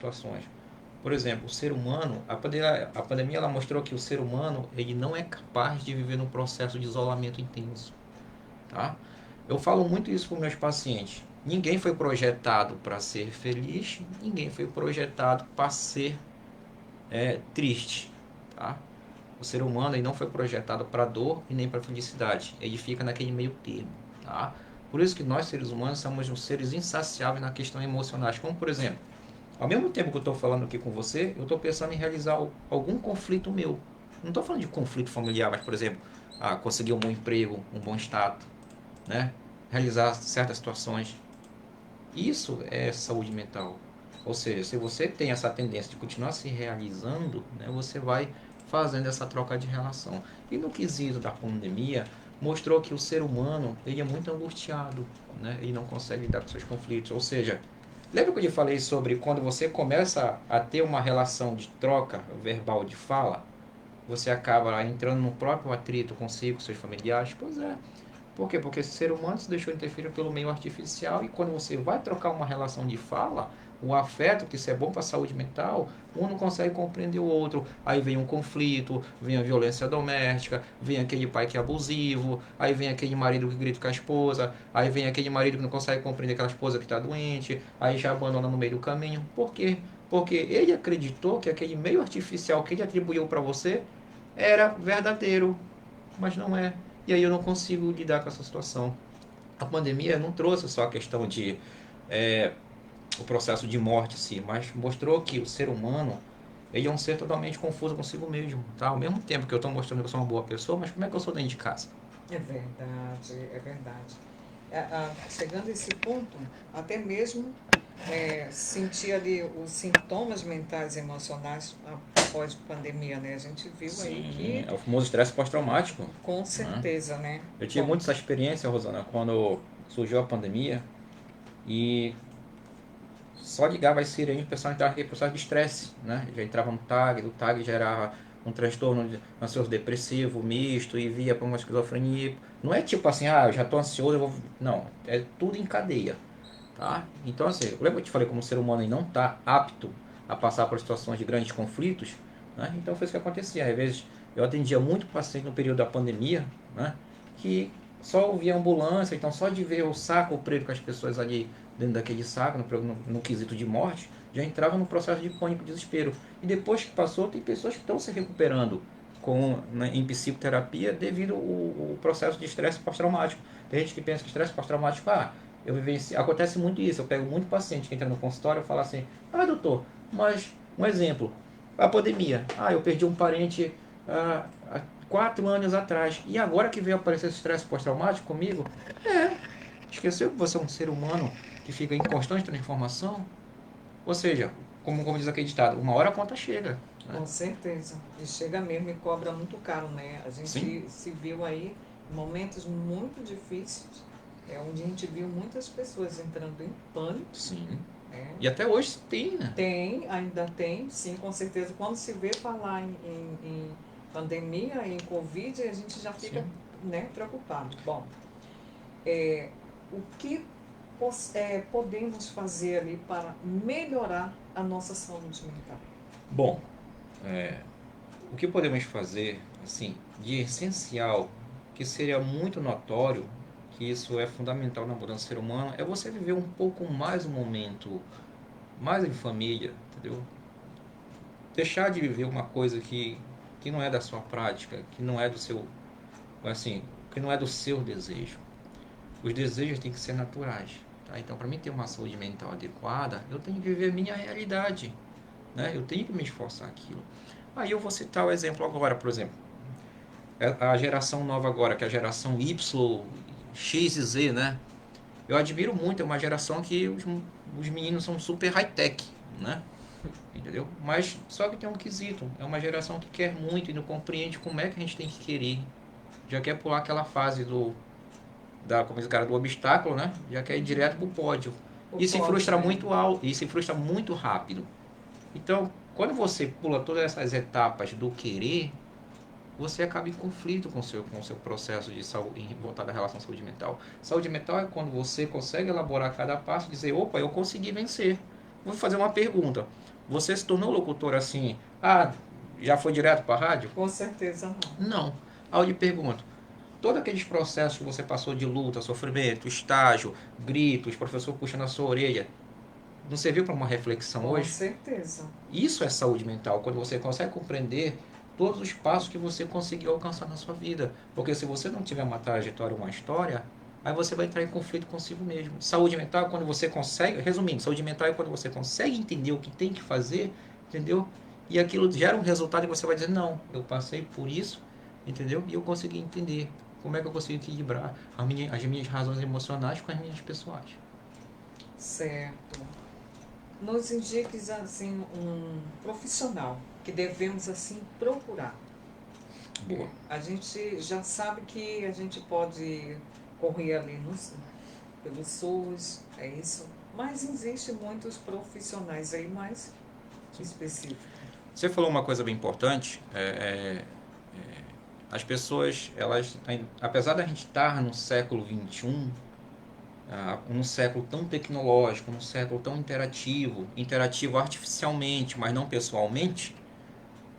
situações. Por exemplo, o ser humano, a pandemia ela mostrou que o ser humano ele não é capaz de viver num processo de isolamento intenso, tá? Eu falo muito isso para os meus pacientes. Ninguém foi projetado para ser feliz, ninguém foi projetado para ser triste, tá? O ser humano ele não foi projetado para dor e nem para felicidade. Ele fica naquele meio termo, tá? Por isso que nós seres humanos somos uns seres insaciáveis na questão emocionais. Como por exemplo, ao mesmo tempo que eu estou falando aqui com você, eu estou pensando em realizar algum conflito meu. Não estou falando de conflito familiar, mas por exemplo, conseguir um bom emprego, um bom status, né? Realizar certas situações. Isso é saúde mental. Ou seja, se você tem essa tendência de continuar se realizando, né, você vai fazendo essa troca de relação. E no quesito da pandemia, mostrou que o ser humano ele é muito angustiado, né? Ele não consegue lidar com seus conflitos. Ou seja, lembra que eu lhe falei sobre quando você começa a ter uma relação de troca verbal de fala, você acaba entrando no próprio atrito consigo, com seus familiares? Pois é. Por quê? Porque esse ser humano se deixou interferir pelo meio artificial e quando você vai trocar uma relação de fala, o afeto, que isso é bom para a saúde mental, um não consegue compreender o outro. Aí vem um conflito, vem a violência doméstica, vem aquele pai que é abusivo, aí vem aquele marido que grita com a esposa, aí vem aquele marido que não consegue compreender aquela esposa que está doente, aí já abandona no meio do caminho. Por quê? Porque ele acreditou que aquele meio artificial que ele atribuiu para você era verdadeiro, mas não é. E aí eu não consigo lidar com essa situação. A pandemia não trouxe só a questão de é, o processo de morte em si, mas mostrou que o ser humano ele é um ser totalmente confuso consigo mesmo, tá? Ao mesmo tempo que eu estou mostrando que eu sou uma boa pessoa, mas como é que eu sou dentro de casa? É verdade, é verdade. Chegando a esse ponto, até mesmo sentir ali os sintomas mentais e emocionais após a pandemia, né? A gente viu aí Sim, que, é o famoso estresse pós-traumático, com né? certeza, né? Eu tive Bom, muito essa experiência, Rosana, quando surgiu a pandemia e só ligava as sirenes, o pessoal entrava em processo de estresse, né? Já entrava no TAG, do TAG gerava um transtorno ansioso depressivo misto e via para uma esquizofrenia. Não é tipo assim, eu já estou ansioso, eu vou... Não, é tudo em cadeia, tá? Então assim, lembra que eu te falei como o ser humano não está apto a passar por situações de grandes conflitos, né? Então foi isso que acontecia. Às vezes eu atendia muito paciente no período da pandemia, né? Que só ouvia ambulância, então só de ver o saco preto com as pessoas ali dentro daquele saco, no quesito de morte, já entrava no processo de pânico, desespero. E depois que passou, tem pessoas que estão se recuperando em psicoterapia devido ao processo de estresse pós-traumático. Tem gente que pensa que estresse pós-traumático, acontece muito isso. Eu pego muito paciente que entra no consultório e fala assim: doutor, mas um exemplo, a pandemia. Eu perdi um parente há 4 anos atrás. E agora que veio aparecer esse estresse pós-traumático comigo? Esqueceu que você é um ser humano que fica em constante transformação? Ou seja, como diz aquele ditado, uma hora a conta chega. Né? com certeza. E chega mesmo e cobra muito caro, né? A Sim, gente se viu aí em momentos muito difíceis, onde a gente viu muitas pessoas entrando em pânico, sim. né? E até hoje tem, né? Tem, ainda tem, sim, com certeza. Quando se vê falar em pandemia, em Covid, a gente já fica, Sim. né, preocupado. Bom, o que podemos fazer ali para melhorar a nossa saúde mental? Bom, o que podemos fazer, assim, de essencial, que seria muito notório, que isso é fundamental na mudança do ser humano, é você viver um pouco mais o momento, mais em família, entendeu? Deixar de viver uma coisa que não é da sua prática, que não é do seu, assim, que não é do seu desejo. Os desejos têm que ser naturais, tá? Então, para mim ter uma saúde mental adequada, eu tenho que viver a minha realidade, né? Eu tenho que me esforçar aquilo. Aí eu vou citar o exemplo agora, por exemplo, a geração nova agora, que é a geração Y, X e Z, né? Eu admiro muito, é uma geração que os meninos são super high-tech, né? Entendeu? Mas só que tem um quesito, é uma geração que quer muito e não compreende como é que a gente tem que querer. Já quer pular aquela fase como diz o cara, do obstáculo, né? Já quer ir direto pro pódio. O E se pódio, frustra né? muito alto, e se frustra muito rápido. Então, quando você pula todas essas etapas do querer, você acaba em conflito com o seu processo de saúde, voltado à relação à saúde mental. Saúde mental é quando você consegue elaborar cada passo e dizer, opa, eu consegui vencer. Vou fazer uma pergunta. Você se tornou locutor assim? Ah, já foi direto para a rádio? Com certeza não. Não. Aí eu lhe pergunto, todos aqueles processos que você passou de luta, sofrimento, estágio, gritos, professor puxando a sua orelha, não serviu para uma reflexão Com hoje? certeza. Isso é saúde mental, quando você consegue compreender todos os passos que você conseguiu alcançar na sua vida. Porque se você não tiver uma trajetória, uma história, aí você vai entrar em conflito consigo mesmo. Saúde mental é quando você consegue, resumindo, saúde mental é quando você consegue entender o que tem que fazer, entendeu? E aquilo gera um resultado e você vai dizer, não, eu passei por isso, entendeu? E eu consegui entender como é que eu consigo equilibrar as minhas razões emocionais com as minhas pessoais. Certo. Nos indiques assim um profissional que devemos assim procurar. Boa. A gente já sabe que a gente pode correr ali pelo SUS, é isso. Mas existem muitos profissionais aí mais específicos. Você falou uma coisa bem importante, as pessoas, elas, apesar da gente estar no século XXI, num século tão tecnológico, num século tão interativo artificialmente, mas não pessoalmente,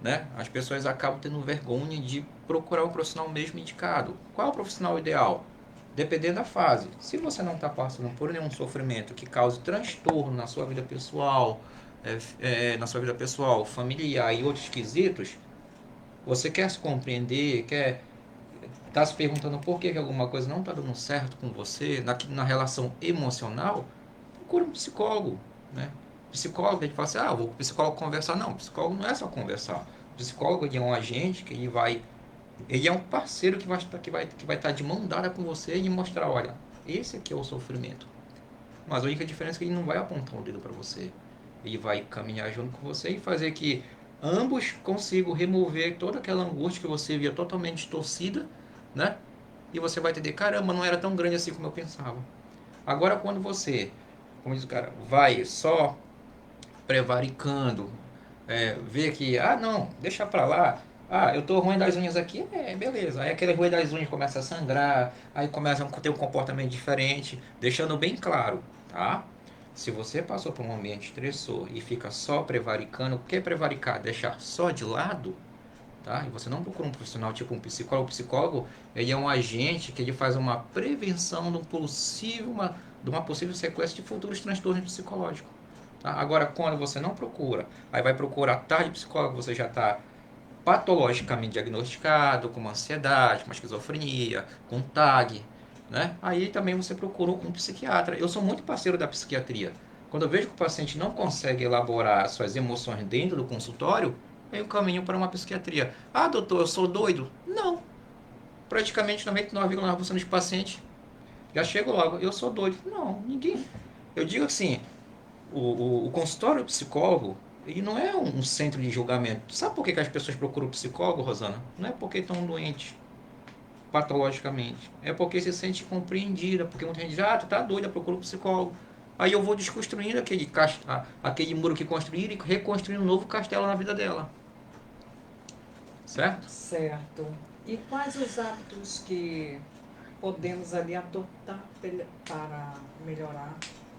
né? As pessoas acabam tendo vergonha de procurar o profissional mesmo indicado. Qual é o profissional ideal? Dependendo da fase. Se você não está passando por nenhum sofrimento que cause transtorno na sua vida pessoal, familiar e outros quesitos, você quer se compreender, quer está se perguntando por que alguma coisa não está dando certo com você, na relação emocional, procura um psicólogo, né? Psicólogo, a gente fala assim, vou com o psicólogo conversar. Não, psicólogo não é só conversar. O psicólogo ele é um agente que ele é um parceiro que vai estar de mão dada com você e mostrar, olha, esse aqui é o sofrimento. Mas a única diferença é que ele não vai apontar o dedo para você. Ele vai caminhar junto com você e fazer que ambos consigam remover toda aquela angústia que você via totalmente distorcida, né? E você vai entender, caramba, não era tão grande assim como eu pensava. Agora, quando você, como diz o cara, vai só prevaricando, vê que, não, deixa pra lá, eu tô ruim das unhas aqui, beleza. Aí aquele ruim das unhas começa a sangrar, aí começa a ter um comportamento diferente, deixando bem claro, tá? Se você passou por um ambiente estressor e fica só prevaricando, o que é prevaricar? Deixar só de lado, tá? E você não procura um profissional tipo um psicólogo. O psicólogo, ele é um agente que ele faz uma prevenção de uma possível sequência de futuros transtornos psicológicos. Tá? Agora, quando você não procura, aí vai procurar tarde psicólogo, você já está patologicamente diagnosticado com uma ansiedade, uma esquizofrenia, com TAG, né? Aí também você procura um psiquiatra. Eu sou muito parceiro da psiquiatria. Quando eu vejo que o paciente não consegue elaborar suas emoções dentro do consultório, eu caminho para uma psiquiatria. Ah, doutor, eu sou doido? Não. Praticamente 99,9% dos pacientes já chegam logo, eu sou doido. Não, ninguém. Eu digo assim, o consultório psicólogo, ele não é um centro de julgamento. Sabe por que as pessoas procuram psicólogo, Rosana? Não é porque estão doentes patologicamente. É porque se sente compreendida. Porque muita gente diz, tu tá doida, procura um psicólogo. Aí eu vou desconstruindo aquele muro que construíram e reconstruindo um novo castelo na vida dela. Certo? Certo. E quais os hábitos que podemos ali adotar para melhorar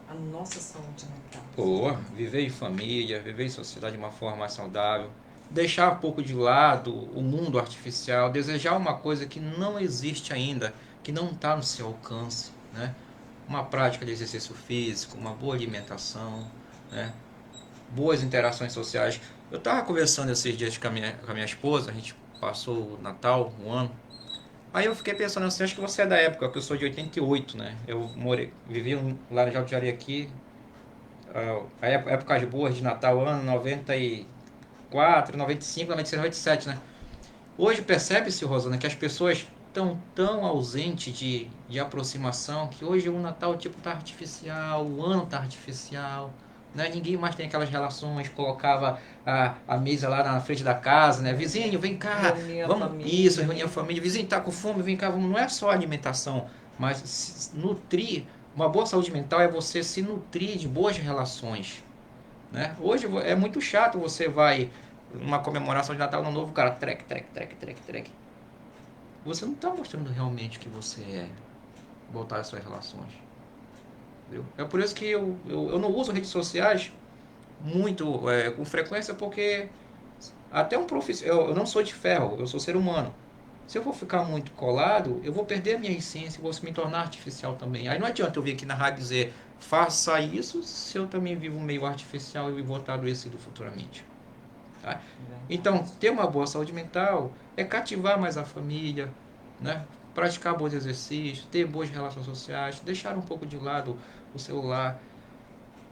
a nossa saúde mental? Boa, viver em família, viver em sociedade de uma forma mais saudável, deixar um pouco de lado o mundo artificial, desejar uma coisa que não existe ainda, que não está no seu alcance, né? Uma prática de exercício físico, uma boa alimentação, né? Boas interações sociais. Eu estava conversando esses dias com a minha esposa, a gente passou o Natal, um ano. Aí eu fiquei pensando assim, acho que você é da época, que eu sou de 88, né? Eu vivi lá no Jardim aqui, épocas boas de Natal, ano 94, 95, 96, 97, né? Hoje percebe-se, Rosana, que as pessoas estão tão ausentes de aproximação que hoje o Natal tipo tá artificial, o ano tá artificial, né? Ninguém mais tem aquelas relações, colocava a mesa lá na frente da casa, né? Vizinho, vem cá, Reunir a vamos, família. isso, reunir a família, vizinho tá com fome, vem cá, vamos. Não é só alimentação, mas nutrir, uma boa saúde mental é você se nutrir de boas relações, né? Hoje é muito chato, você vai numa comemoração de Natal, no novo, cara, trek, trek, trek, trek, trek. Você não está mostrando realmente o que você é, voltar às suas relações. Entendeu? É por isso que eu não uso redes sociais muito, com frequência, porque até um profissional, eu não sou de ferro, eu sou ser humano. Se eu vou ficar muito colado, eu vou perder a minha essência, vou me tornar artificial também. Aí não adianta eu vir aqui na rádio dizer, faça isso, se eu também vivo meio artificial e vou estar adoecido futuramente. Tá? Então, ter uma boa saúde mental é cativar mais a família, né? Praticar bons exercícios, ter boas relações sociais, deixar um pouco de lado o celular.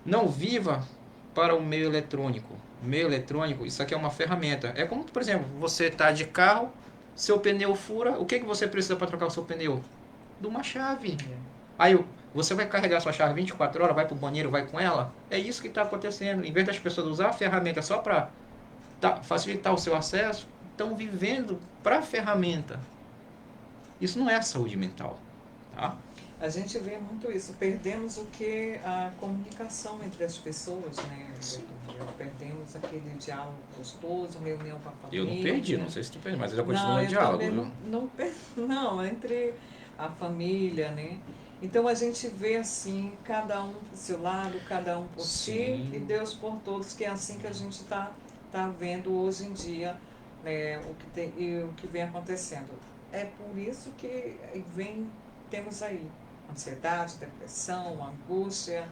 Não viva para o meio eletrônico. O meio eletrônico, isso aqui é uma ferramenta. É como, por exemplo, você está de carro, seu pneu fura, o que, que você precisa para trocar o seu pneu? De uma chave. Aí você vai carregar sua chave 24 horas, vai para o banheiro, vai com ela? É isso que está acontecendo. Em vez das pessoas usar a ferramenta só para facilitar o seu acesso, estão vivendo para a ferramenta. Isso não é saúde mental. Tá? A gente vê muito isso, perdemos o que a comunicação entre as pessoas, né? Perdemos aquele diálogo gostoso, reunião com a família. Eu não perdi, não sei se tu perdeu, mas eu continuo Não, no diálogo. Não, entre a família, né? Então a gente vê assim, cada um por seu lado, cada um por si e Deus por todos, que é assim que a gente está vendo hoje em dia, né, o que vem acontecendo. É por isso que temos aí ansiedade, depressão, angústia,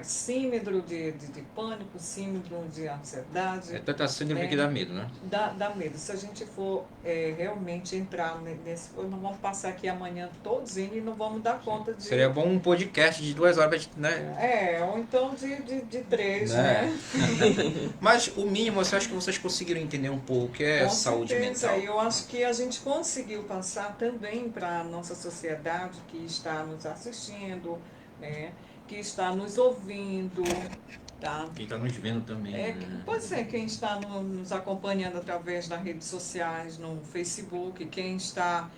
síndrome de pânico, síndrome de ansiedade. É tanta síndrome que dá medo, né? Dá medo. Se a gente for realmente entrar nesse... Nós vamos passar aqui amanhã todos indo e não vamos dar conta de... Seria bom um podcast de 2 horas, né? Ou então de 3, né? né? Mas o mínimo, eu acho que vocês conseguiram entender um pouco o que é Com saúde certeza. mental. Eu acho que a gente conseguiu passar também para a nossa sociedade que está nos assistindo, né? Que está nos ouvindo, tá? Quem está nos vendo também. Pode ser quem está nos acompanhando através das redes sociais, no Facebook, quem está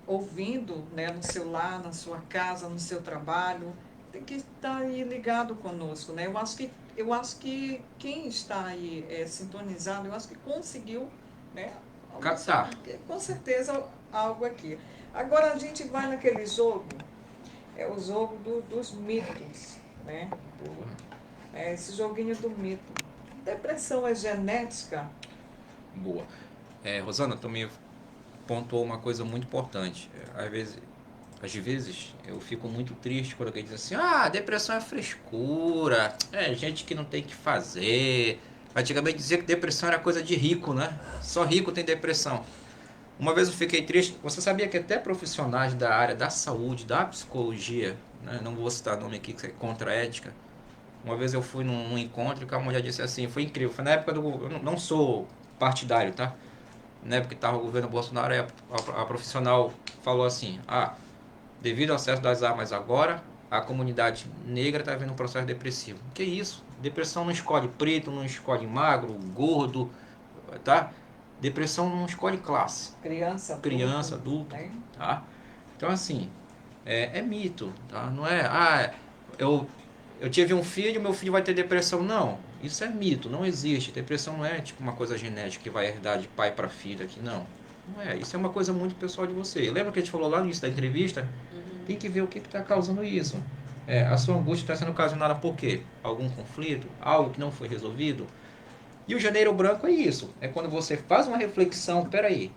ouvindo, né, no seu lar, na sua casa, no seu trabalho, tem que estar aí ligado conosco, né? Eu acho que quem está aí sintonizado, eu acho que conseguiu, né? Captar. Com certeza algo aqui. Agora a gente vai naquele jogo, o jogo dos mitos, né? Esse joguinho do mito. Depressão é genética? Boa. Rosana, tu me pontuou uma coisa muito importante. Às vezes eu fico muito triste quando alguém diz assim, depressão é frescura, gente que não tem que fazer. Antigamente dizia que depressão era coisa de rico, né? Só rico tem depressão. Uma vez eu fiquei triste, você sabia que até profissionais da área da saúde, da psicologia, né? Não vou citar nome aqui que é contra a ética. Uma vez eu fui num encontro e a mulher disse assim, foi incrível, foi na época eu não sou partidário, tá? Na época que estava o governo Bolsonaro, a profissional falou assim, devido ao acesso das armas agora, a comunidade negra está vendo um processo depressivo. Que isso? Depressão não escolhe preto, não escolhe magro, gordo, tá? Depressão não escolhe classe. Criança, adulto, né? Tá? Então, assim, é mito, tá? Não é, eu tive um filho, meu filho vai ter depressão. Não, isso é mito, não existe. Depressão não é tipo uma coisa genética que vai herdar de pai para filho aqui, não. Não é, isso é uma coisa muito pessoal de você. Lembra que a gente falou lá no início da entrevista? Tem que ver o que está causando isso. A sua angústia está sendo ocasionada por quê? Algum conflito? Algo que não foi resolvido? E o janeiro branco é isso. É quando você faz uma reflexão, peraí,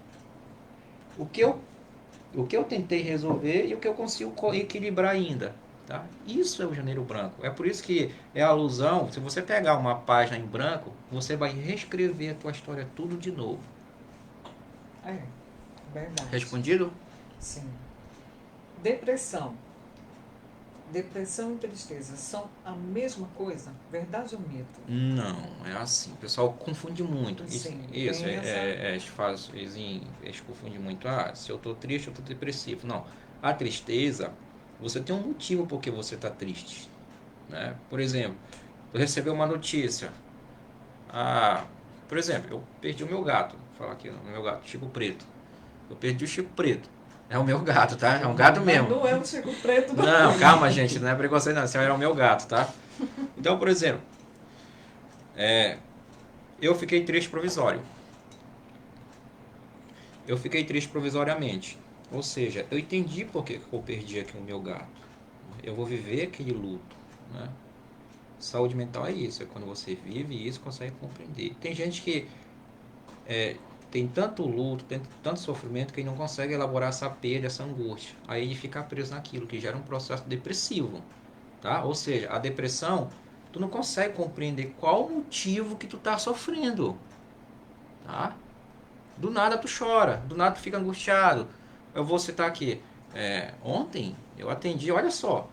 o que eu tentei resolver e o que eu consigo equilibrar ainda. Tá? Isso é o janeiro branco. É por isso que é a alusão, se você pegar uma página em branco, você vai reescrever a tua história tudo de novo. Verdade. Respondido? Sim. Depressão. Depressão e tristeza são a mesma coisa? Verdade ou mito? Não, é assim. O pessoal confunde muito. Sim, Eles confundem muito. Se eu estou triste, eu estou depressivo. Não. A tristeza, você tem um motivo por que você está triste. Né? Por exemplo, eu recebi uma notícia. Por exemplo, eu perdi o meu gato. Vou falar aqui, o meu gato, Chico Preto. Eu perdi o Chico Preto. É o meu gato, tá? É um gato mesmo. Não é o Chico Preto. Não, calma, gente. Não é preconceito, não. Esse era o meu gato, tá? Então, por exemplo, eu fiquei triste provisório. Eu fiquei triste provisoriamente. Ou seja, eu entendi por que eu perdi aqui o meu gato. Eu vou viver aquele luto, né? Saúde mental é isso, é quando você vive isso, consegue compreender. Tem gente que tem tanto luto, tem tanto sofrimento que ele não consegue elaborar essa perda, essa angústia. Aí ele fica preso naquilo, que gera um processo depressivo, tá? Ou seja, a depressão, tu não consegue compreender qual o motivo que tu tá sofrendo, tá? Do nada tu chora, do nada tu fica angustiado. Eu vou citar aqui, ontem eu atendi, olha só,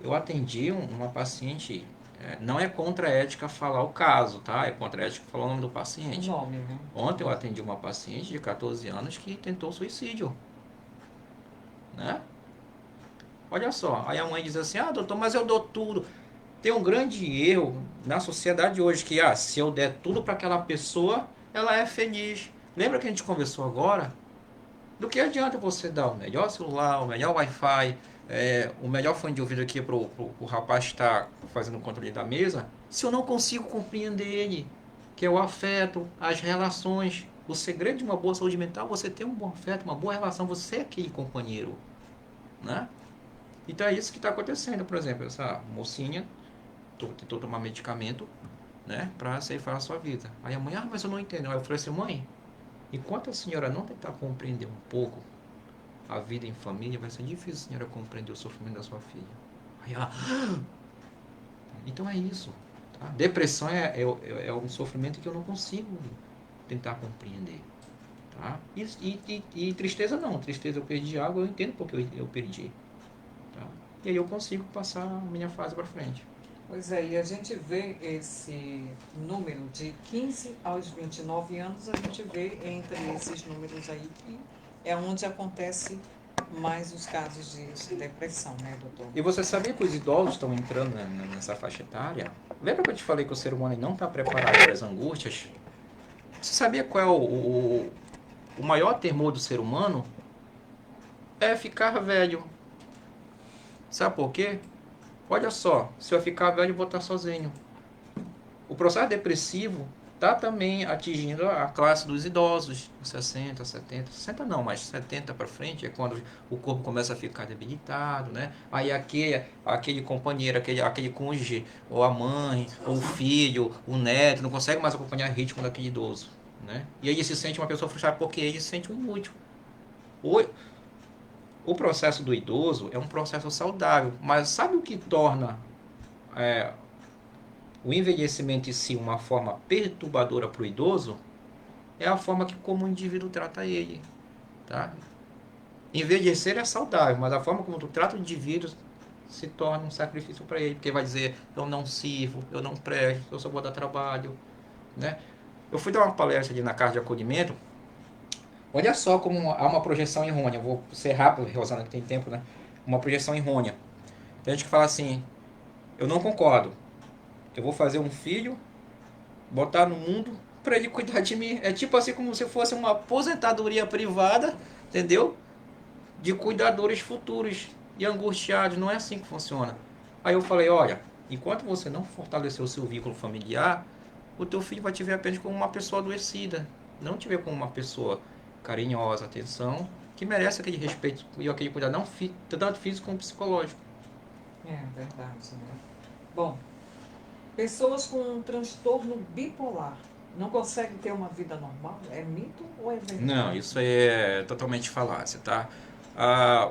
eu atendi uma paciente, não é contra a ética falar o caso, tá? É contra a ética falar o nome do O paciente. nome, né? Ontem eu atendi uma paciente de 14 anos que tentou suicídio, né? Olha só, aí a mãe diz assim, doutor, mas eu dou tudo. Tem um grande erro na sociedade hoje que, se eu der tudo para aquela pessoa, ela é feliz. Lembra que a gente conversou agora? Do que adianta você dar o melhor celular, o melhor Wi-Fi, o melhor fone de ouvido aqui pro rapaz que está fazendo o controle da mesa, se eu não consigo compreender ele, que é o afeto, as relações. O segredo de uma boa saúde mental é você ter um bom afeto, uma boa relação, você é aquele companheiro, né? Então é isso que está acontecendo, por exemplo, essa mocinha tentou tomar medicamento, né, para ceifar a sua vida. Aí a mãe, mas eu não entendo. Aí eu falei assim, mãe, enquanto a senhora não tentar compreender um pouco a vida em família, vai ser difícil a senhora compreender o sofrimento da sua filha. Aí ela, então é isso. Tá? Depressão é um sofrimento que eu não consigo tentar compreender. Tá? E tristeza não. Tristeza eu perdi água, eu entendo porque eu perdi. Tá? E aí eu consigo passar a minha fase para frente. Pois é, e a gente vê esse número de 15 aos 29 anos, a gente vê entre esses números aí que é onde acontece mais os casos de depressão, né, doutor? E você sabia que os idosos estão entrando nessa faixa etária? Lembra que eu te falei que o ser humano não está preparado para as angústias? Você sabia qual é o maior temor do ser humano? É ficar velho. Sabe por quê? Olha só, se eu ficar velho, eu vou estar sozinho. O processo depressivo está também atingindo a classe dos idosos, 60, 70, 60 não, mas 70 para frente é quando o corpo começa a ficar debilitado, né? Aí aquele companheiro, aquele cônjuge, ou a mãe, ou o filho, o neto, não consegue mais acompanhar o ritmo daquele idoso, né? E aí ele se sente uma pessoa frustrada porque ele se sente um inútil. O processo do idoso é um processo saudável, mas sabe o que torna é, o envelhecimento em si uma forma perturbadora para o idoso? É a forma que como o indivíduo trata ele, tá? Envelhecer é saudável, mas a forma como tu trata o indivíduo se torna um sacrifício para ele, porque vai dizer, eu não sirvo, eu não presto, eu só vou dar trabalho, né? Eu fui dar uma palestra ali na casa de acolhimento. Olha só como há uma projeção errônea. Eu vou ser rápido, Rosana, que tem tempo, né? Uma projeção errônea. Tem gente que fala assim, eu não concordo. Eu vou fazer um filho, botar no mundo para ele cuidar de mim. É tipo assim como se fosse uma aposentadoria privada, entendeu? De cuidadores futuros e angustiados. Não é assim que funciona. Aí eu falei, olha, enquanto você não fortalecer o seu vínculo familiar, o teu filho vai te ver apenas como uma pessoa adoecida. Não te ver como uma pessoa carinhosa, atenção, que merece aquele respeito e aquele cuidado, não tanto físico como psicológico. É verdade, né? Bom, pessoas com um transtorno bipolar não conseguem ter uma vida normal? É mito ou é verdade? Não, isso é totalmente falácia, tá? Ah,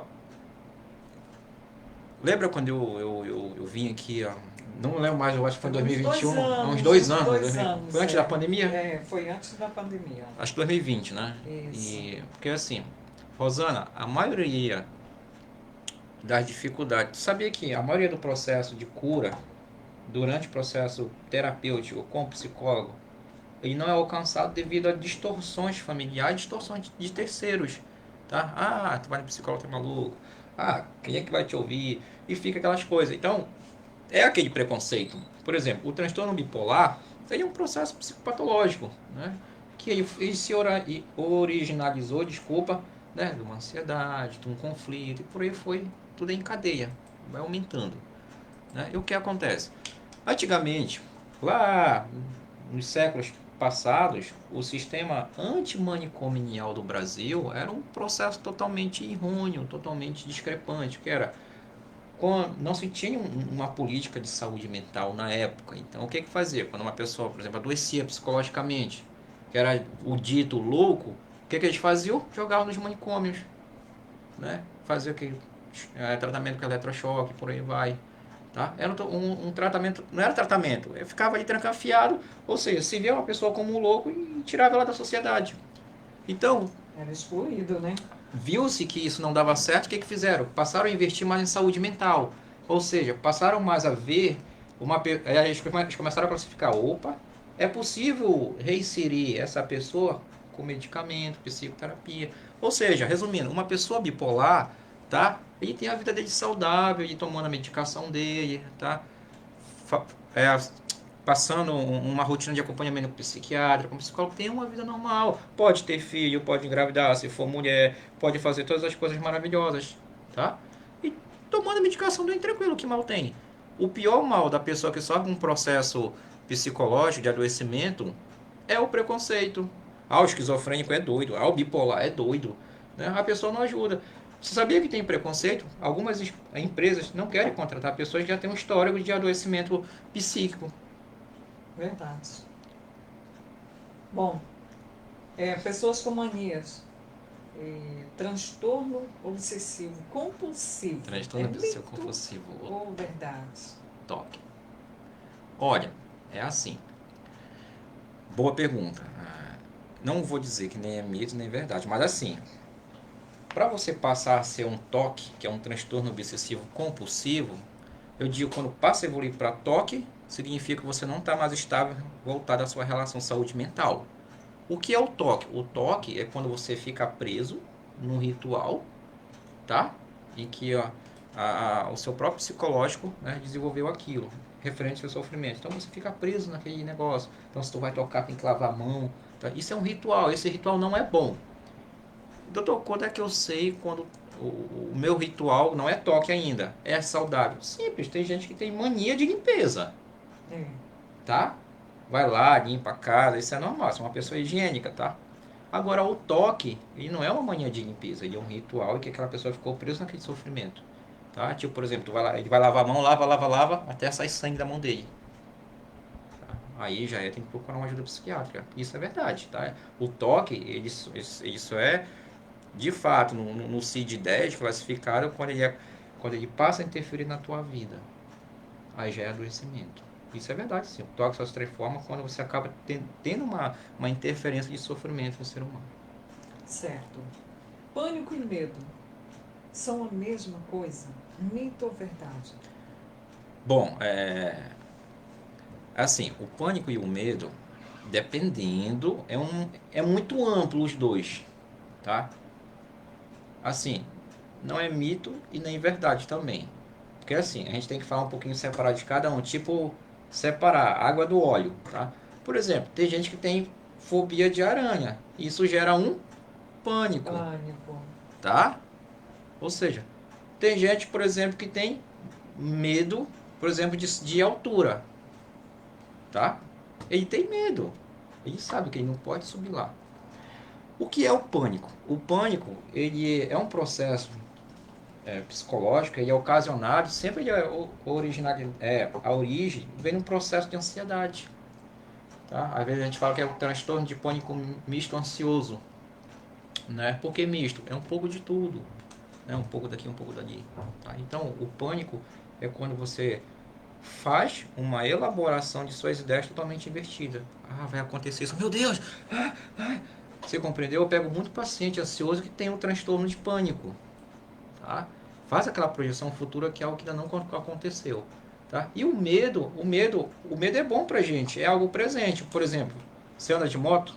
lembra quando eu vim aqui, não lembro mais, eu acho que foi em 2021, há uns 2 anos, foi antes da pandemia? Foi antes da pandemia. Acho que 2020, né? Isso. Porque assim, Rosana, a maioria das dificuldades, sabia que a maioria do processo de cura, durante o processo terapêutico com o psicólogo, ele não é alcançado devido a distorções familiares, distorções de terceiros, tá? Tu vai no psicólogo, tá maluco? Quem é que vai te ouvir? E fica aquelas coisas. Então, é aquele preconceito. Por exemplo, o transtorno bipolar, ele é um processo psicopatológico, né? Que ele se originalizou, desculpa, né? De uma ansiedade, de um conflito, e por aí foi, tudo em cadeia, vai aumentando, né? E o que acontece? Antigamente, lá nos séculos passados, o sistema antimanicomial do Brasil era um processo totalmente errôneo, totalmente discrepante, que era não se tinha uma política de saúde mental na época. Então, o que fazia? Quando uma pessoa, por exemplo, adoecia psicologicamente, que era o dito louco, o que eles faziam? Jogavam nos manicômios, né? Fazia aquele tratamento com eletrochoque, por aí vai. Tá? Era um tratamento, não era tratamento, eu ficava ali trancafiado, ou seja, se via uma pessoa como um louco e tirava ela da sociedade. Então, era excluído, né? viu-se que isso não dava certo, o que fizeram? Passaram a investir mais em saúde mental. Ou seja, passaram mais a ver eles começaram a classificar, opa, é possível reinserir essa pessoa com medicamento, psicoterapia. Ou seja, resumindo, uma pessoa bipolar, tá? Ele tem a vida dele saudável, ele tomando a medicação dele, tá? É, passando uma rotina de acompanhamento psiquiátrico, com psicólogo, tem uma vida normal. Pode ter filho, pode engravidar, se for mulher, pode fazer todas as coisas maravilhosas, tá? E tomando a medicação bem tranquilo, que mal tem. O pior mal da pessoa que sofre um processo psicológico de adoecimento é o preconceito. Ah, o esquizofrênico é doido, ah, o bipolar é doido, né? A pessoa não ajuda. Você sabia que tem preconceito? Algumas empresas não querem contratar pessoas que já têm um histórico de adoecimento psíquico. Verdade. Bom, pessoas com manias, transtorno obsessivo compulsivo. Transtorno obsessivo compulsivo. Ou verdade? Toque. Olha, é assim. Boa pergunta. Não vou dizer que nem é mito nem verdade, mas assim, para você passar a ser um toque, que é um transtorno obsessivo compulsivo, eu digo quando passa a evoluir para toque, significa que você não está mais estável voltado à sua relação saúde mental. O que é o toque? O toque é quando você fica preso num ritual, tá? E que o seu próprio psicológico, né, desenvolveu aquilo, referente ao seu sofrimento. Então você fica preso naquele negócio. Então se tu vai tocar, tem que lavar a mão. Tá? Isso é um ritual. Esse ritual não é bom. Doutor, quando é que eu sei quando o meu ritual não é toque ainda? É saudável? Simples. Tem gente que tem mania de limpeza. Tá? Vai lá, limpa a casa. Isso é normal. Isso é uma pessoa higiênica, tá? Agora, o toque, ele não é uma mania de limpeza. Ele é um ritual em que aquela pessoa ficou presa naquele sofrimento. Tá? Tipo, por exemplo, ele vai lavar a mão, lava, até sair sangue da mão dele. Tá? Aí já tem que procurar uma ajuda psiquiátrica. Isso é verdade, tá? O toque, isso é, de fato, no CID-10 classificado quando ele passa a interferir na tua vida. Aí já é adoecimento. Isso é verdade, sim. O toque só se transforma quando você acaba tendo uma interferência de sofrimento no ser humano. Certo. Pânico e medo são a mesma coisa? Mito ou verdade? Bom, assim, o pânico e o medo, dependendo, é muito amplo os dois, tá? Assim, não é mito e nem verdade também. Porque assim, a gente tem que falar um pouquinho separado de cada um, tipo, separar água do óleo, tá? Por exemplo, tem gente que tem fobia de aranha, isso gera um pânico, tá? Ou seja, tem gente, por exemplo, que tem medo, por exemplo, de altura, tá? Ele tem medo, ele sabe que ele não pode subir lá. O que é o pânico? O pânico, ele é um processo psicológico, ele é ocasionado, sempre a origem vem num processo de ansiedade. Tá? Às vezes a gente fala que é o transtorno de pânico misto ansioso. Né? Por que misto? É um pouco de tudo. Né? Um pouco daqui, um pouco dali. Tá? Então, o pânico é quando você faz uma elaboração de suas ideias totalmente invertida. Ah, vai acontecer isso. Meu Deus! Você compreendeu? Eu pego muito paciente ansioso que tem um transtorno de pânico. Tá? Faz aquela projeção futura que é algo que ainda não aconteceu. Tá? E o medo é bom pra gente, é algo presente. Por exemplo, você anda de moto?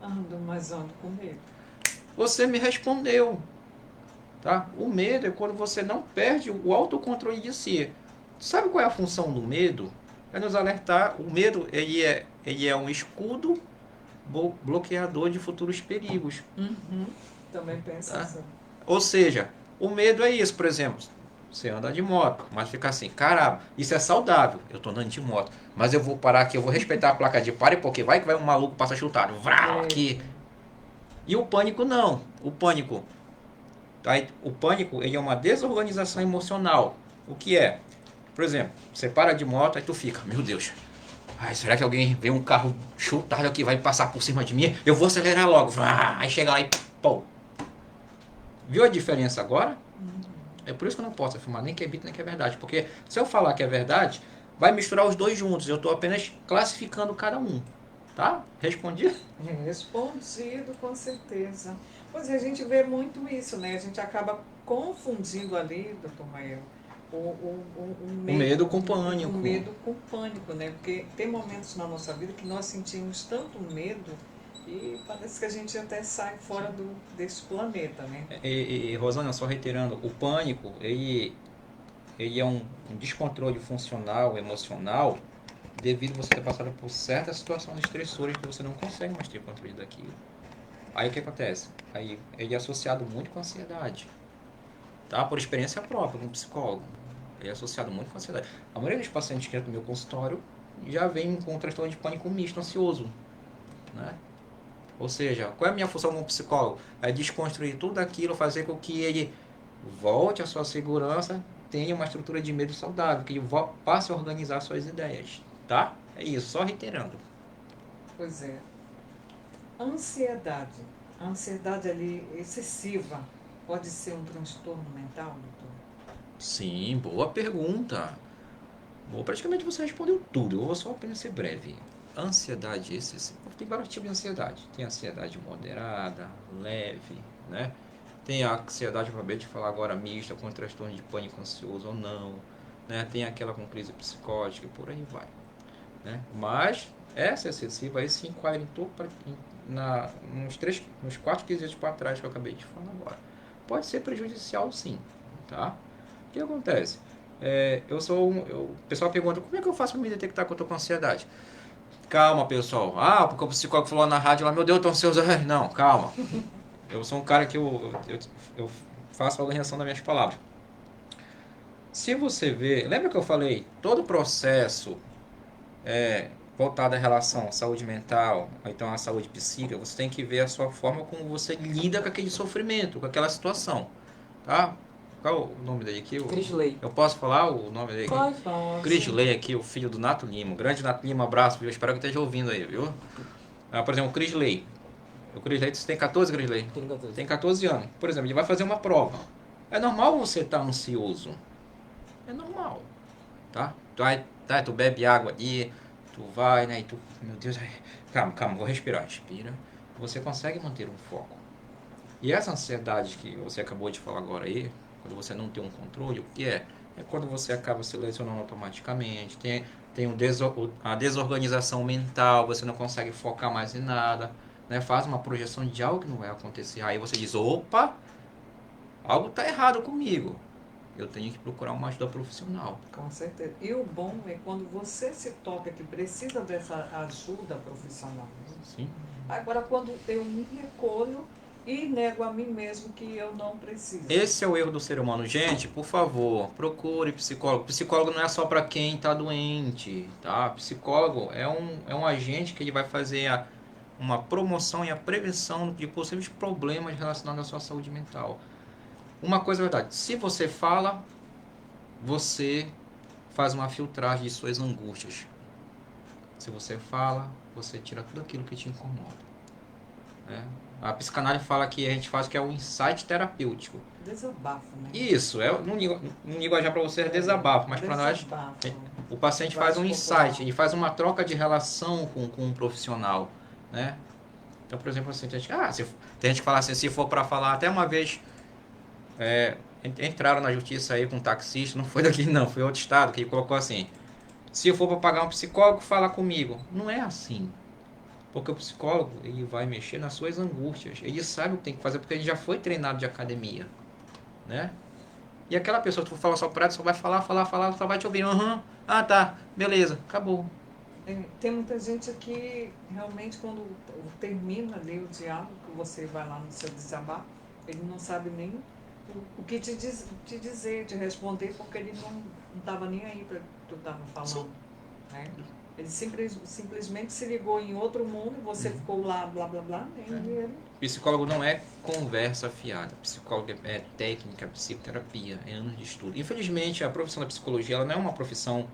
Ando, mas ando com medo. Você me respondeu. Tá? O medo é quando você não perde o autocontrole de si. Sabe qual é a função do medo? É nos alertar. O medo ele é um escudo bloqueador de futuros perigos. Também penso tá? assim. Ou seja, o medo é isso, por exemplo. Você anda de moto, mas fica assim, caramba, isso é saudável. Eu tô andando de moto, mas eu vou parar aqui, eu vou respeitar a placa de pare, porque vai que vai um maluco passa chutado. Vrau, aqui. E o pânico não. O pânico, Aí, o pânico, ele é uma desorganização emocional. O que é? Por exemplo, você para de moto, aí tu fica, meu Deus, ai, será que alguém vê um carro chutado aqui, vai passar por cima de mim? Eu vou acelerar logo. Aí chega lá e pô. Viu a diferença agora? É por isso que eu não posso afirmar nem que é mito nem que é verdade. Porque se eu falar que é verdade, vai misturar os dois juntos. Eu estou apenas classificando cada um. Tá? Respondi? Respondido, com certeza. Pois é, a gente vê muito isso, né? A gente acaba confundindo ali, doutor Mael, O medo com o pânico. medo com pânico, né? Porque tem momentos na nossa vida que nós sentimos tanto medo e parece que a gente até sai fora desse planeta, né? Rosana, só reiterando, o pânico, ele é um descontrole funcional, emocional, devido a você ter passado por certas situações estressoras que você não consegue mais ter controle daquilo. Aí o que acontece? Aí ele é associado muito com ansiedade. Tá? Por experiência própria, como psicólogo. Ele é associado muito com ansiedade. A maioria dos pacientes que entram no meu consultório já vem com um transtorno de pânico misto ansioso. Né? Ou seja, qual é a minha função como psicólogo? É desconstruir tudo aquilo, fazer com que ele volte à sua segurança, tenha uma estrutura de medo saudável, que ele passe a organizar suas ideias. Tá? É isso, só reiterando. Pois é. Ansiedade. A ansiedade ali excessiva pode ser um transtorno mental, doutor? Sim, boa pergunta. Bom, praticamente você respondeu tudo. Eu vou só apenas ser breve. Ansiedade excessiva. Tem vários tipos de ansiedade. Tem ansiedade moderada, leve, né? Tem a ansiedade, eu acabei de falar agora, mista, com transtorno de pânico ansioso ou não. Né? Tem aquela com crise psicótica e por aí vai. Né? Mas essa excessiva aí se enquadra nos 4 quesitos para trás que eu acabei de falar agora. Pode ser prejudicial sim. Tá? O que acontece? O pessoal pergunta, como é que eu faço para me detectar que eu estou com ansiedade? Calma, pessoal. Ah, porque o psicólogo falou na rádio lá, meu Deus, eu tô ansioso. Não, calma. Eu sou um cara que eu faço a organização das minhas palavras. Se você vê, lembra que eu falei, todo o processo voltado à relação à saúde mental, ou então à saúde psíquica, você tem que ver a sua forma como você lida com aquele sofrimento, com aquela situação. Tá? Qual o nome dele aqui? Crisley. Eu posso falar o nome dele aqui? Pode. Crisley aqui, o filho do Nato Lima. O grande Nato Lima, abraço, viu? Espero que esteja ouvindo aí, viu? Por exemplo, o Crisley. O Crisley, você tem 14, Crisley? Tem 14. Tem 14 anos. Por exemplo, ele vai fazer uma prova. É normal você estar ansioso. É normal. Tá? Tu bebe água ali, tu vai, né? E tu, meu Deus, calma, vou respirar. Respira. Você consegue manter um foco. E essa ansiedade que você acabou de falar agora aí, quando você não tem um controle, o que é? É quando você acaba selecionando automaticamente, tem a desorganização mental, você não consegue focar mais em nada, né? Faz uma projeção de algo que não vai acontecer. Aí você diz, opa, algo está errado comigo. Eu tenho que procurar uma ajuda profissional. Com certeza. E o bom é quando você se toca que precisa dessa ajuda profissional. Né? Sim. Agora, quando eu me recolho e nego a mim mesmo que eu não preciso. Esse é o erro do ser humano. Gente, por favor, procure psicólogo. Psicólogo não é só para quem está doente, tá? Psicólogo é um agente que ele vai fazer uma promoção e a prevenção de possíveis problemas relacionados à sua saúde mental. Uma coisa é verdade, se você fala, você faz uma filtragem de suas angústias. Se você fala, você tira tudo aquilo que te incomoda. Né? A psicanálise fala que a gente faz o que é um insight terapêutico. Desabafo, né? Isso, no linguajar para você é desabafo, mas para nós, o paciente faz um insight, ele faz uma troca de relação com um profissional. Né? Então, por exemplo, assim, tem gente que fala assim, se for para falar, até uma vez entraram na justiça aí com um taxista, não foi daqui não, foi outro estado, que ele colocou assim, se eu for para pagar um psicólogo, fala comigo. Não é assim. Porque o psicólogo, ele vai mexer nas suas angústias. Ele sabe o que tem que fazer, porque ele já foi treinado de academia. Né? E aquela pessoa que tu fala só para ela, só vai falar, só vai te ouvir. Ah, tá, beleza, acabou. Tem muita gente que realmente quando termina ali o diálogo, que você vai lá no seu desabafo, ele não sabe nem o que te dizer, te responder, porque ele não estava nem aí para tu estar falando. Né? Ele simplesmente se ligou em outro mundo e você ficou lá, blá, blá, blá. Psicólogo não é conversa fiada. Psicólogo é técnica, psicoterapia, é anos de estudo. Infelizmente, a profissão da psicologia ela não é uma profissão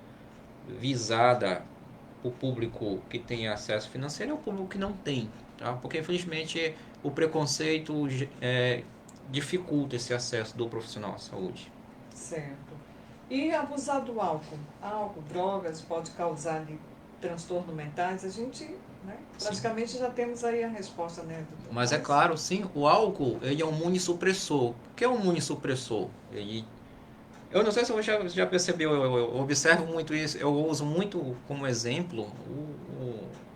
visada o público que tem acesso financeiro, é o público que não tem, tá? Porque infelizmente o preconceito dificulta esse acesso do profissional à saúde. Certo. E abusar do álcool? Álcool, drogas, pode causar transtornos mentais? A gente, né, praticamente já temos aí a resposta, né, doutor? Mas é claro, sim, o álcool ele é um imunossupressor. O que é um imunossupressor? Eu não sei se você já percebeu, eu observo muito isso, eu uso muito como exemplo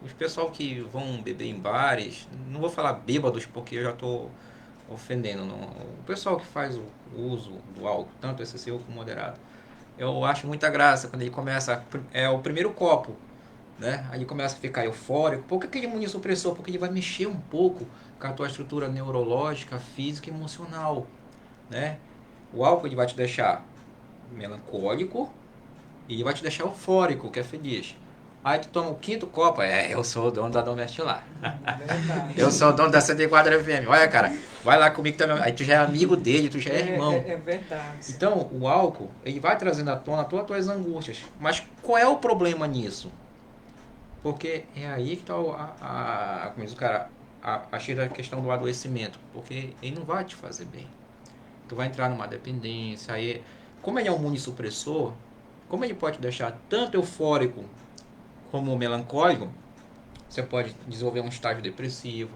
os pessoal que vão beber em bares, não vou falar bêbados porque eu já estou ofendendo, não. O pessoal que faz o uso do álcool, tanto excessivo como moderado. Eu acho muita graça quando ele começa, é o primeiro copo, né? Aí ele começa a ficar eufórico. Por que aquele imunossupressor? Porque ele vai mexer um pouco com a tua estrutura neurológica, física e emocional, né? O álcool ele vai te deixar melancólico e ele vai te deixar eufórico, que é feliz. Aí tu toma o quinto copo, eu sou o dono da Domestic lá. Eu sou o dono da 104 FM. Olha, cara, vai lá comigo também. Aí tu já é amigo dele, tu já é irmão. É verdade. Então, o álcool, ele vai trazendo à tona todas as tuas angústias. Mas qual é o problema nisso? Porque é aí que está como diz o cara, a questão do adoecimento. Porque ele não vai te fazer bem. Tu vai entrar numa dependência. Aí, como ele é um imunossupressor, como ele pode te deixar tanto eufórico como melancólico, você pode desenvolver um estágio depressivo,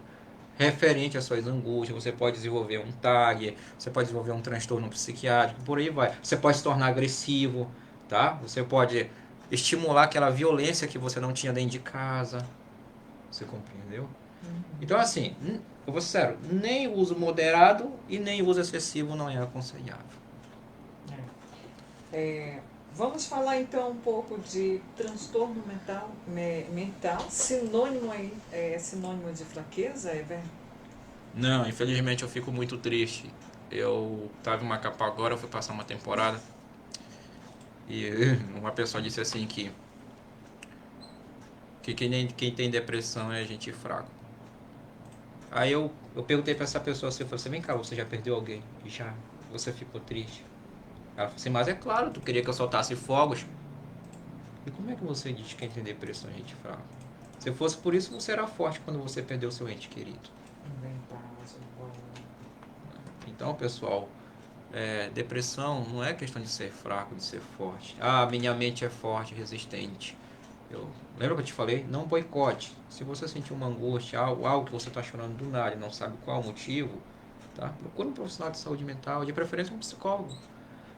referente às suas angústias, você pode desenvolver um TAG, você pode desenvolver um transtorno psiquiátrico, por aí vai. Você pode se tornar agressivo, tá? Você pode estimular aquela violência que você não tinha dentro de casa. Você compreendeu? Então, assim, eu vou ser sério, nem o uso moderado e nem o uso excessivo não é aconselhável. Vamos falar então um pouco de transtorno mental, sinônimo aí, sinônimo de fraqueza, Ever? Não, infelizmente eu fico muito triste. Eu estava em Macapá agora, eu fui passar uma temporada e uma pessoa disse assim que quem tem depressão é gente fraca. Aí eu perguntei para essa pessoa assim, eu falei assim, vem cá, você já perdeu alguém? E já, você ficou triste? Ela falou assim, mas é claro, tu queria que eu soltasse fogos. E como é que você diz que quem tem depressão é gente fraca? Se fosse por isso, você era forte quando você perdeu seu ente querido. Então, pessoal, depressão não é questão de ser fraco, de ser forte. Ah, minha mente é forte, resistente. Lembra que eu te falei? Não boicote. Se você sentir uma angústia, algo que você está chorando do nada e não sabe qual o motivo, tá? Procure um profissional de saúde mental, de preferência um psicólogo.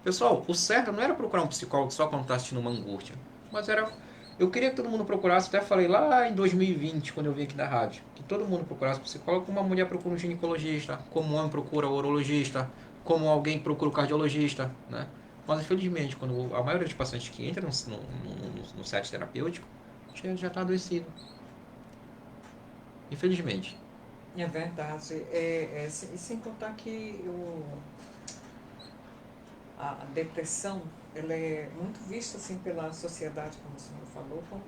Pessoal, o certo não era procurar um psicólogo só quando está sentindo uma angústia, mas era... Eu queria que todo mundo procurasse, até falei lá em 2020, quando eu vim aqui da rádio, que todo mundo procurasse um psicólogo, como uma mulher procura um ginecologista, como um homem procura um urologista, como alguém procura um cardiologista, né? Mas infelizmente, quando a maioria dos pacientes que entram no set terapêutico já está adoecido. Infelizmente. É verdade. E sem contar que a depressão ela é muito vista assim pela sociedade, como o senhor falou, como,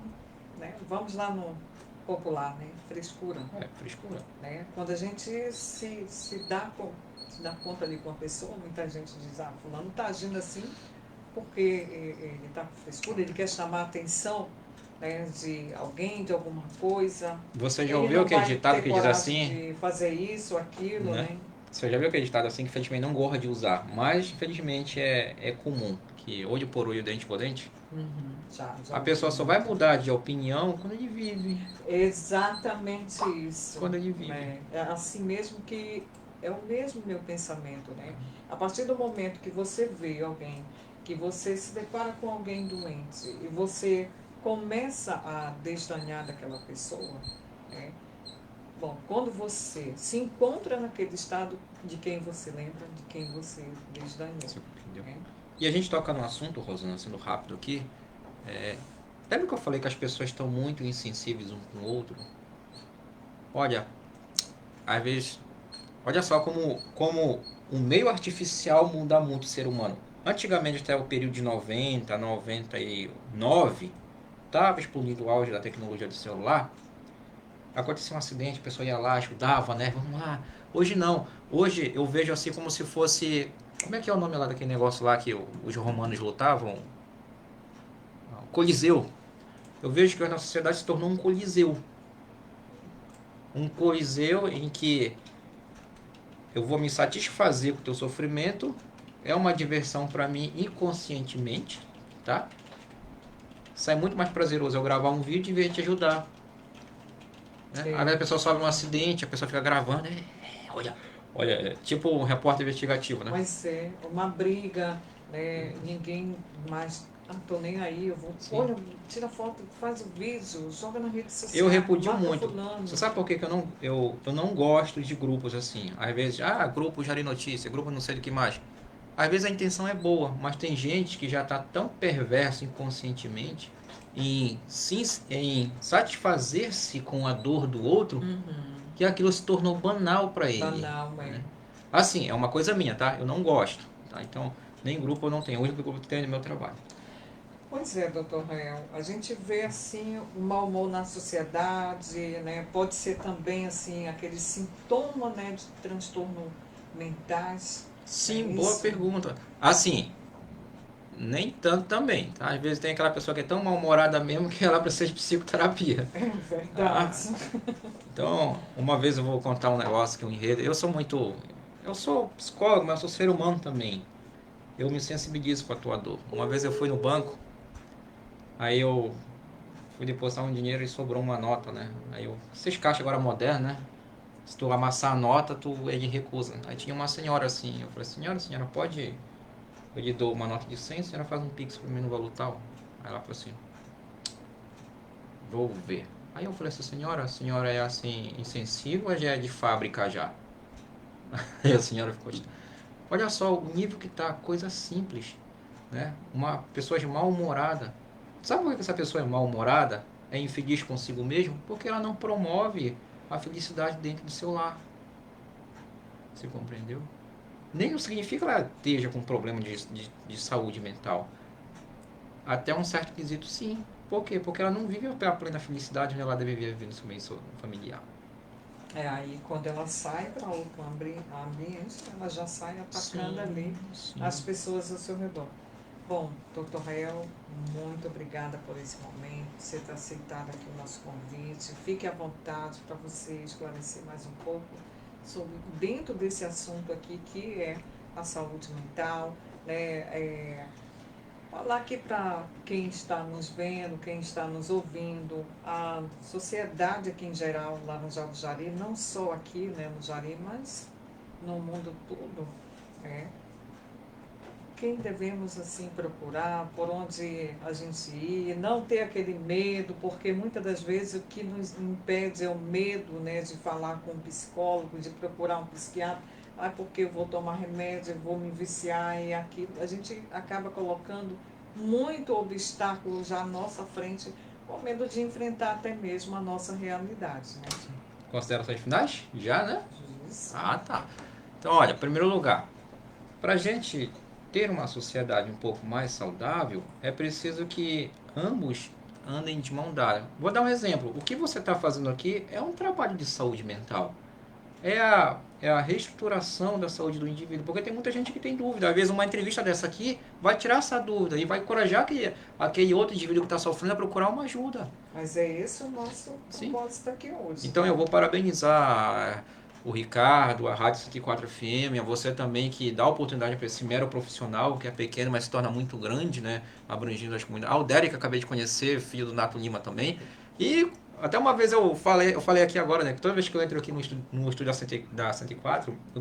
né, vamos lá no popular, né, frescura. Frescura. Né? Quando a gente se dá conta ali com a pessoa, muita gente diz, fulano está agindo assim porque ele está com frescura, ele quer chamar a atenção, né, de alguém, de alguma coisa. Você já ouviu aquele ditado que diz assim? De fazer isso, aquilo, né? Você já viu aquele ditado assim que infelizmente não gosta de usar, mas infelizmente é comum, que olho por olho, dente por dente. Já a pessoa só vai mudar de opinião quando ele vive. Exatamente isso. Quando ele vive. É assim mesmo que é o mesmo meu pensamento, né? A partir do momento que você vê alguém, que você se depara com alguém doente e você começa a desdenhar daquela pessoa, né? Bom, quando você se encontra naquele estado de quem você lembra, de quem você desdenhou. Né? E a gente toca no assunto, Rosana, sendo rápido aqui. Lembra que eu falei que as pessoas estão muito insensíveis um com o outro? Olha, às vezes, olha só como o meio artificial muda muito o ser humano. Antigamente, até o período de 90, 99, estava explodindo o auge da tecnologia do celular, acontecia um acidente, a pessoa ia lá, ajudava, né? Vamos lá. Hoje não. Hoje eu vejo assim como se fosse... Como é que é o nome lá daquele negócio lá que os romanos lutavam? Coliseu. Eu vejo que a nossa sociedade se tornou um coliseu. Um coliseu em que eu vou me satisfazer com o teu sofrimento, é uma diversão para mim inconscientemente, tá? Sai muito mais prazeroso eu gravar um vídeo em vez de te ajudar. Né? Aí a pessoa sofre um acidente, a pessoa fica gravando, olha, tipo um repórter investigativo, né? Mas é uma briga, né? Ninguém mais. Ah, tô nem aí, eu vou. Sim. Olha, tira foto, faz o vídeo, joga na rede social. Eu repudio muito. Fulano. Você sabe por que eu não gosto de grupos assim? Às vezes, grupo Jari Notícia, grupo não sei do que mais. Às vezes a intenção é boa, mas tem gente que já está tão perverso inconscientemente em satisfazer-se com a dor do outro, que aquilo se tornou banal para ele. Banal, né? Assim, é uma coisa minha, tá? Eu não gosto. Tá? Então, nem grupo eu não tenho. O único grupo que tenho é no meu trabalho. Pois é, doutor Rael. A gente vê assim o mau humor na sociedade, né? Pode ser também assim aquele sintoma, né, de transtorno mentais. Sim, boa pergunta. Assim, nem tanto também, tá? Às vezes tem aquela pessoa que é tão mal-humorada mesmo que ela precisa de psicoterapia. É verdade. Então, uma vez eu vou contar um negócio que é um enredo. Eu sou psicólogo, mas eu sou ser humano também. Eu me sensibilizo com a tua dor. Uma vez eu fui no banco, aí eu fui depositar um dinheiro e sobrou uma nota, né? Esses caixas agora modernos, né? Se tu amassar a nota, ele recusa. Aí tinha uma senhora assim, eu falei, senhora, pode... Eu lhe dou uma nota de 100, a senhora faz um pix pra mim no valor tal. Aí ela falou assim, vou ver. Aí eu falei assim, a senhora é assim, insensível ou já é de fábrica já? Aí a senhora ficou... Olha só o nível que tá, coisa simples, né? Uma pessoa mal-humorada. Sabe por que essa pessoa é mal-humorada? É infeliz consigo mesmo? Porque ela não promove a felicidade dentro do seu lar. Você compreendeu? Nem não significa que ela esteja com problema de saúde mental. Até um certo quesito, sim. Por quê? Porque ela não vive a plena felicidade onde ela deve viver no seu meio familiar. Aí quando ela sai para outro ambiente, ela já sai atacando ali as pessoas ao seu redor. Bom, doutor Rael, muito obrigada por esse momento, você ter aceitado aqui o nosso convite. Fique à vontade para você esclarecer mais um pouco sobre dentro desse assunto aqui que é a saúde mental, né? Falar aqui para quem está nos vendo, quem está nos ouvindo, a sociedade aqui em geral, lá no Jari, não só aqui, né, no Jari, mas no mundo todo, né? Quem devemos assim procurar, por onde a gente ir, não ter aquele medo, porque muitas das vezes o que nos impede é o medo, né, de falar com um psicólogo, de procurar um psiquiatra. Porque eu vou tomar remédio, eu vou me viciar e aquilo. A gente acaba colocando muito obstáculo já à nossa frente, com medo de enfrentar até mesmo a nossa realidade, né? Considerações finais? Já, né? Isso. Tá. Então, olha, em primeiro lugar, para a gente ter uma sociedade um pouco mais saudável, é preciso que ambos andem de mão dada. Vou dar um exemplo. O que você está fazendo aqui é um trabalho de saúde mental. É a reestruturação da saúde do indivíduo, porque tem muita gente que tem dúvida. Às vezes uma entrevista dessa aqui vai tirar essa dúvida e vai encorajar aquele outro indivíduo que está sofrendo a procurar uma ajuda. Mas é esse o nosso propósito aqui hoje. Então eu vou parabenizar o Ricardo, a Rádio 104 FM, a você também que dá oportunidade para esse mero profissional, que é pequeno, mas se torna muito grande, né? Abrangindo as comunidades. O Derek, que acabei de conhecer, filho do Nato Lima também. E até uma vez eu falei aqui agora, né? Que toda vez que eu entro aqui no estúdio da 104,